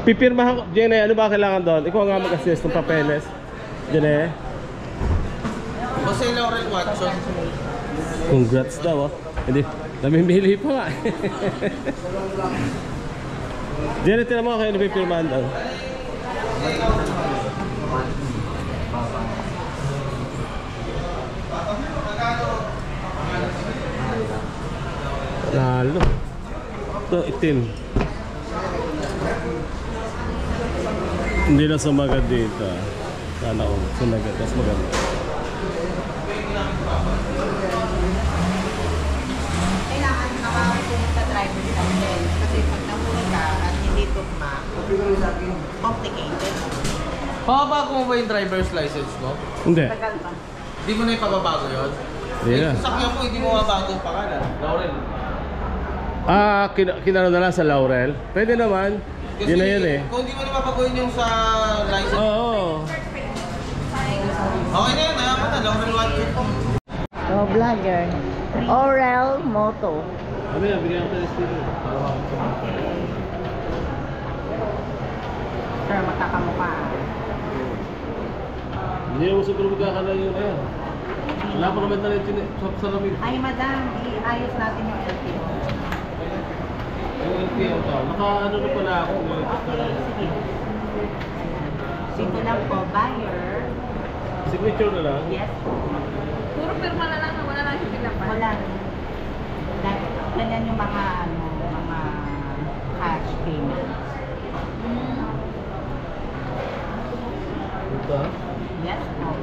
Pipirma ko, Jenny, ano ba kailangan doon? Ikaw nga mag-assist ng papeles. Jenny. Jose Laurel Watson. Congrats daw, oh. Hindi, namimili pa nga. Jenny, tira mo kayo na pipirmahan daw. Lalo. Ito, itim. Hindi na sumagad dito. Sana ko sumagad. Mas maganda. Kailangan nakapunta sa driver license. Kasi pag nahuli ka at hindi tugma, complicated. Papabago mo ba yung driver's license mo? Hindi. Tagal pa. Hindi mo na ipapabago yun? Hindi na. Sakyan mo, hindi mo mabago ang pangalan. Laurel. Kinano na lang sa Laurel. Pwede naman. Kasi Yun na yun eh. kung hindi mo na mapabagoyin yung sa license. Oo. Okay na yun, nayaman na. Laurel Watson. So, vlogger. Orel Moto. Sabi na, bigyan ko sa speaker. Sir, matakamukha. Hindi mo siguro magkakaroon yun na yan. Wala pa naman tayo sa lamig. Ay, madam, iayos natin yung LTO. Yung LTO ka, naka-ano na pala ako. Okay, sige. Dito lang po, buyer. Signature na lang? Yes. Puro pirma na lang, wala lang yung pilapan. Wala. Ganyan yung mga, mga cash payments. Ito? Yes, no.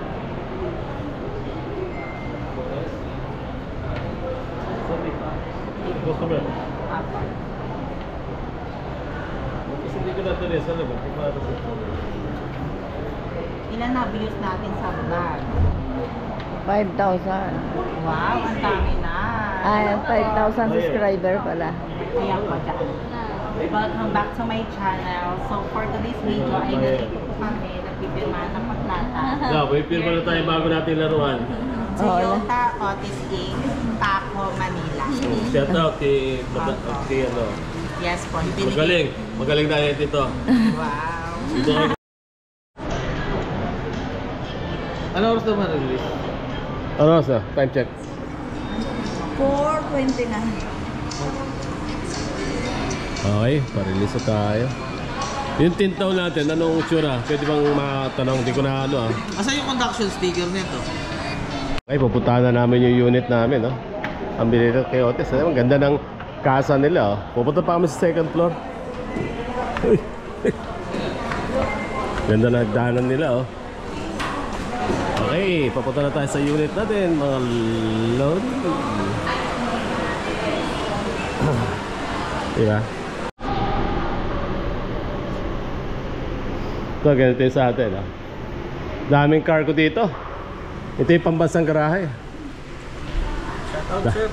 Customer. Apo. Kasi hindi ko natuloy sa labas. Ilan na views natin sa vlog? 5,000. Wow, ang dami na. Ay, 5,000 subscriber pala. Kaya po dyan. Welcome back to my channel. So for today's video ay nandito po kami, nagpipirmahan ng patlata. Yeah, may pirma na tayo bago natin laruan. Toyota Otis Inc. Paco, Manila. Shout out kay ano. Yes po. Magaling. Magaling na yan dito. Wow. Ano oras naman release? Ano sa? Time check. 4:29. Okay, pa-release na tayo. Yung tintaw natin, anong tsura? Pwede bang matanong? Hindi ko na ano ah. Asa yung conduction sticker nito? Okay, pupuntahan na namin yung unit namin, no? Ang binili kay Otis, ang ganda ng casa nila, oh. Pupunta pa kami sa second floor. Uy. Ganda na nagdanan nila, oh. Okay, papunta na tayo sa unit natin, mga load. Diba? Ito, ganito yung sa atin, oh. Daming cargo dito. Ito yung pambansang garahe. Shout out, sir.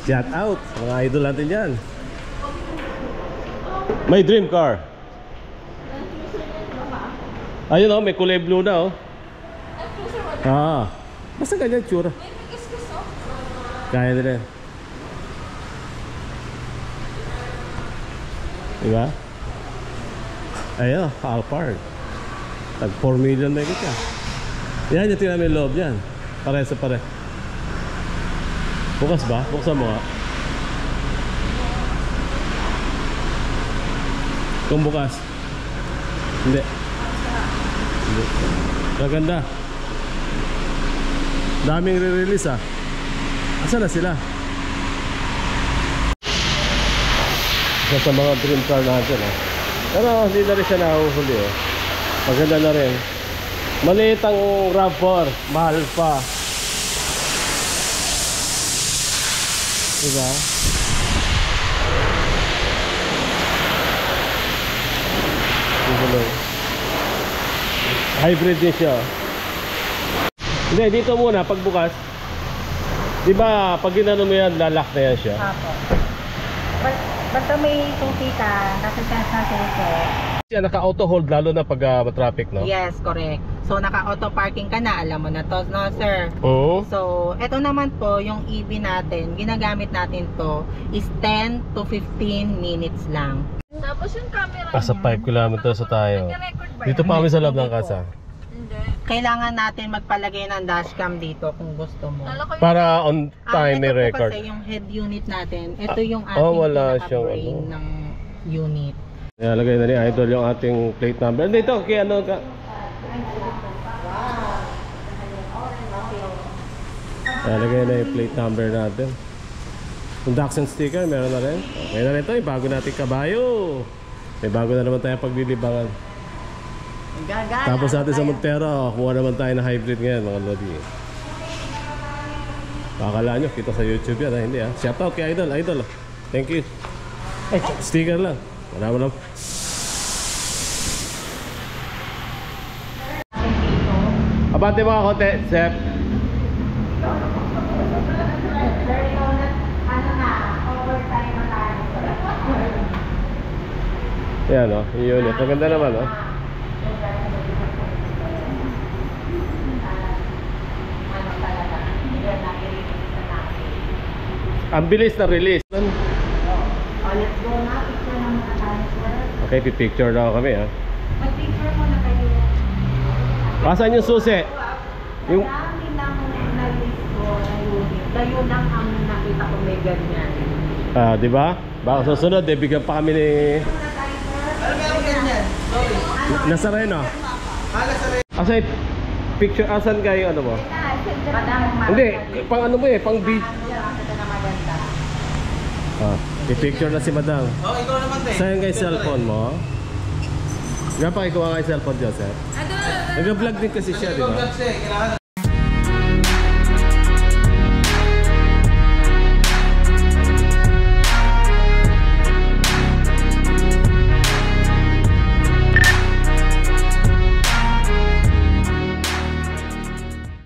Shout out, mga idol natin dyan. May dream car. Ayun oh, may kulay blue na oh. Basta ganyan tsura. Kaya nila. Diba? Ayun, Alphard. Tag 4 million na kita. Yan yung tingnan mo yung loob yan. Pare sa pare. Bukas ba? Buksan mo nga. Kung bukas. Hindi. Hindi. Maganda. Daming re-release ah. Asa na sila? Isa sa mga dream car natin ah. Pero hindi na rin siya nahuhuli eh. Maganda na rin. Maliit ang RAV4, mahal pa. Diba? Hybrid din siya. Hindi, dito muna pagbukas. Diba pag ginano mo yan, lalak na yan siya. Apo. Basta may susi ka, nasa sa susi. Siya naka-auto hold lalo na pag traffic, no? Yes, correct. So naka-auto parking ka na, alam mo na to, no sir? Oo. So, eto naman po, yung EV natin, ginagamit natin to is 10 to 15 minutes lang. Tapos yung camera Nasa 5 kilometers sa tayo. nag-record ba Dito yan? pa kami sa loob ng kasa. Hindi. Kailangan natin magpalagay ng dashcam dito kung gusto mo. Lalo ko yung Para on time may ito po record. kasi yung head unit natin. Ito yung ating Oh, wala siyang pinaka-brain ano. ng unit. Kaya lagay na ni Idol yung ating plate number. Dito, kaya ano ka? Kaya lagay na yung plate number natin. Conduction sticker, meron na rin. Okay na rin ito, yung bago nating kabayo. May bago na naman tayo paglilibangan. Gagala. Tapos natin sa Montero, kuha naman tayo na hybrid ngayon, mga lodi. Pakala nyo, kita sa YouTube yan, ha? Hindi ha. Shout out kay Idol, Idol. Thank you. Ay, sticker lang. Wala mo lang. Abante mga kote, Sep. Yan o, yung unit. Maganda naman o. Ang bilis na release. Let's go na. Picture na muna tayo, sir. Okay, pipicture daw kami ha. Mag-picture muna kayo. Pasan yung susi? Yung... Marami lang na-list ko na unit. Kayo lang ang nakita ko may ganyan. Ah, di ba? Baka susunod, bigyan pa kami ni... Ano kaya ang ganyan? Sorry. Nasa rin o. Hala sa rin. Asa yung picture, asan ka yung ano mo? Hindi, pang ano mo eh, pang beat. Ah, i-picture na si madam. Oh, ikaw naman te. Saan yung cellphone mo? Nga pa ikaw ang cellphone dyan, sir? Ano? Nag-vlog din kasi siya, di ba? Ikaw, Jax, eh. Kailangan